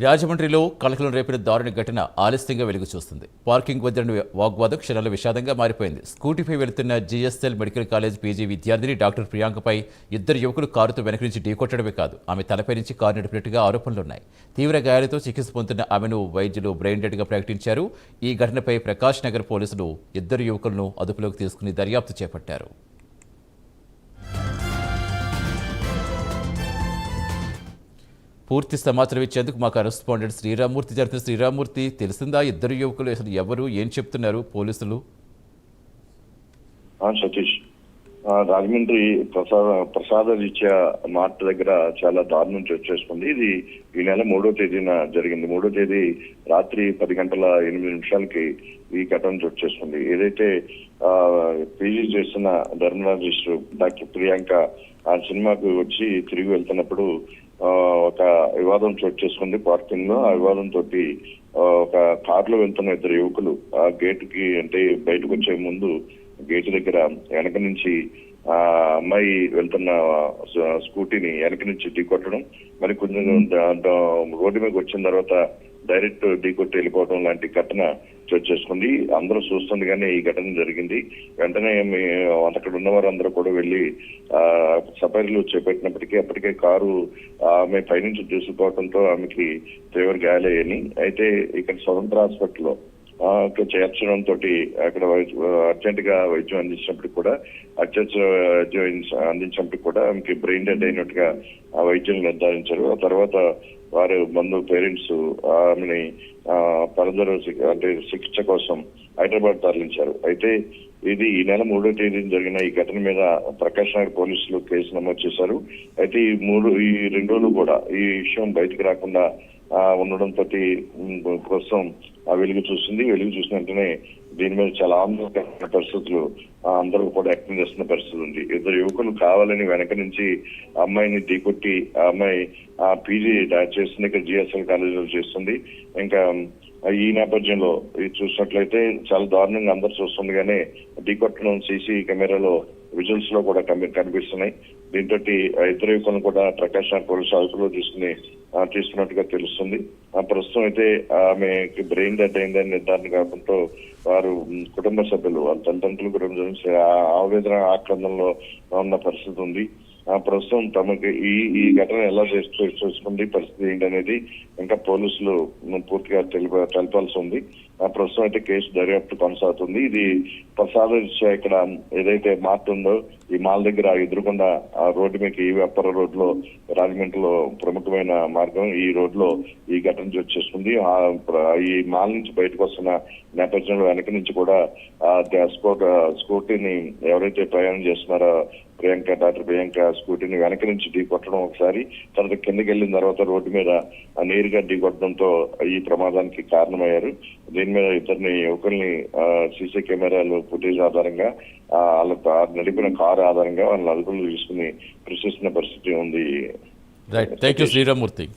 రాజమండ్రిలో కలకలం రేపిన దారుణ ఘటన ఆలస్యంగా వెలుగు చూస్తుంది. పార్కింగ్ వద్ద వాగ్వాదం క్షణాల విషాదంగా మారిపోయింది. స్కూటీపై వెళుతున్న జీఎస్ఎల్ మెడికల్ కాలేజ్ పీజీ విద్యార్థిని డాక్టర్ ప్రియాంకపై ఇద్దరు యువకులు కారుతో వెనక నుంచి ఢీకొట్టడమే కాదు, ఆమె తలపై నుంచి కారు నడిపినట్టుగా ఆరోపణలున్నాయి. తీవ్ర గాయాలతో చికిత్స పొందుతున్న ఆమెను వైద్యులు బ్రెయిన్ డెడ్గా ప్రకటించారు. ఈ ఘటనపై ప్రకాష్ నగర్ పోలీసులు ఇద్దరు యువకులను అదుపులోకి తీసుకుని దర్యాప్తు చేపట్టారు. పూర్తి సమాచారం ఇచ్చేందుకు మా కరెస్పాండెంట్ శ్రీరామ్మూర్తి జరుగుతున్న శ్రీరామ్మూర్తి, తెలిసిందా ఇద్దరు యువకులు అసలు ఎవరు, ఏం చెప్తున్నారు పోలీసులు? సతీష్, రాజమండ్రి ప్రసాద రీత్యా మార్ట్ దగ్గర చాలా దారుణం చోటు చేసుకుంది. ఇది ఈ నెల 3వ తేదీన జరిగింది. 3వ తేదీ రాత్రి 10:08 ఈ ఘటన చోటు చేసుకుంది. ఏదైతే పీజీ చేస్తున్న డెర్మటాలజిస్ట్ డాక్టర్ ప్రియాంక ఆ సినిమాకు వచ్చి తిరిగి వెళ్తున్నప్పుడు ఒక వివాదం చోటు చేసుకుంది పార్కింగ్ లో. ఆ వివాదంతో ఒక కారులో వెళ్తున్న ఇద్దరు యువకులు ఆ గేట్ కి, అంటే బయటకు వచ్చే ముందు గేటు దగ్గర వెనక నుంచి ఆ అమ్మాయి వెళ్తున్న స్కూటీని వెనక నుంచి ఢీకొట్టడం, మరి కొంచెం రోడ్డు మీదకి వచ్చిన తర్వాత డైరెక్ట్ ఢీకొట్టి వెళ్ళిపోవడం లాంటి ఘటన చోటు చేసుకుంది. అందరూ చూస్తుండగానే ఈ ఘటన జరిగింది. వెంటనే అక్కడ ఉన్న వారందరూ కూడా వెళ్లి సఫారీలు చేపట్టినప్పటికీ అప్పటికే కారు ఆమె పైనుంచి దూసుకుపోవడంతో ఆమెకి తీవ్ర గాయాలయ్యాయి. అయితే ఇక్కడ స్వతంత్ర హాస్పిటల్లో చేర్చడంతో అక్కడ అర్జెంట్ గా వైద్యం అందించినప్పటికి కూడా ఆమెకి బ్రెయిన్ డెడ్ అయినట్టుగా ఆ వైద్యులు నిర్ధారించారు. ఆ తర్వాత వారు పేరెంట్స్ ఆమెని ఫర్దర్ అంటే చికిత్స కోసం హైదరాబాద్ తరలించారు. అయితే ఇది ఈ నెల 3వ తేదీన జరిగిన ఈ ఘటన మీద ప్రకాష్ నగర్ పోలీసులు కేసు నమోదు చేశారు. అయితే ఈ 2 రోజులు కూడా ఈ విషయం బయటకు రాకుండా ఉండడంతో ప్రస్తుతం వెలుగు చూసింది. వెలుగు చూసిన వెంటనే దీని మీద చాలా ఆందోళన పరిస్థితులు అందరూ కూడా వ్యక్తం చేస్తున్న పరిస్థితి ఉంది. ఇద్దరు యువకులు కావాలని వెనక నుంచి అమ్మాయిని ఢీకొట్టి ఆ అమ్మాయి పీజీ చేస్తుంది, ఇక్కడ జిఎస్ఎల్ కాలేజీలో చేస్తుంది. ఇంకా ఈ నేపథ్యంలో ఇది చూసినట్లయితే చాలా దారుణంగా అందరు చూస్తుండగానే ఢీకొట్టడం సీసీ కెమెరాలో విజువల్స్ లో కూడా కనిపిస్తున్నాయి. దీంతో ఇద్దరు యువకులను కూడా ప్రకాష్ నగర్ పోలీసు అదుపులో తీసుకున్నట్టుగా తెలుస్తుంది. ప్రస్తుతం అయితే ఆమెకి బ్రెయిన్ డెడ్ అయిందని నిర్ధారణ కావడంతో వారు కుటుంబ సభ్యులు వాళ్ళ తల్లిదండ్రుల గురించి ఆవేదన ఆక్రందనలో ఉన్న పరిస్థితి ఉంది. ప్రస్తుతం తమకి ఈ ఘటన ఎలా చూసుకుంది, పరిస్థితి ఏంటనేది ఇంకా పోలీసులు పూర్తిగా తెలపాల్సి ఉంది. ప్రస్తుతం అయితే కేసు దర్యాప్తు కొనసాగుతుంది. ఇది ప్రసాద ఇక్కడ ఏదైతే మార్ట్ ఉందో ఈ మాల్ దగ్గర ఎదురుకుండా ఆ రోడ్డు మీకు ఈ అప్పర్ రోడ్ లో రాజమండ్రిలో ప్రముఖమైన మార్గం, ఈ రోడ్ లో ఈ ఘటన వచ్చేస్తుంది. ఈ మాల్ నుంచి బయటకు వస్తున్న నేపథ్యంలో వెనక నుంచి కూడా స్కూటీని ఎవరైతే ప్రయాణం చేస్తున్నారో డాక్టర్ ప్రియాంక స్కూటీని వెనక నుంచి ఢీకొట్టడం ఒకసారి, తర్వాత కిందకి వెళ్ళిన తర్వాత రోడ్డు మీద నేరుగా ఢీకొట్టడంతో ఈ ప్రమాదానికి కారణమయ్యారు. దీని మీద ఇద్దరిని యువకుల్ని సీసీ కెమెరాలు ఫుటేజ్ ఆధారంగా వాళ్ళ నడిపిన కారు ఆధారంగా వాళ్ళని అదుపులో తీసుకుని ప్రశ్నిస్తున్న పరిస్థితి ఉంది. Right, thank you Sriramamurthy.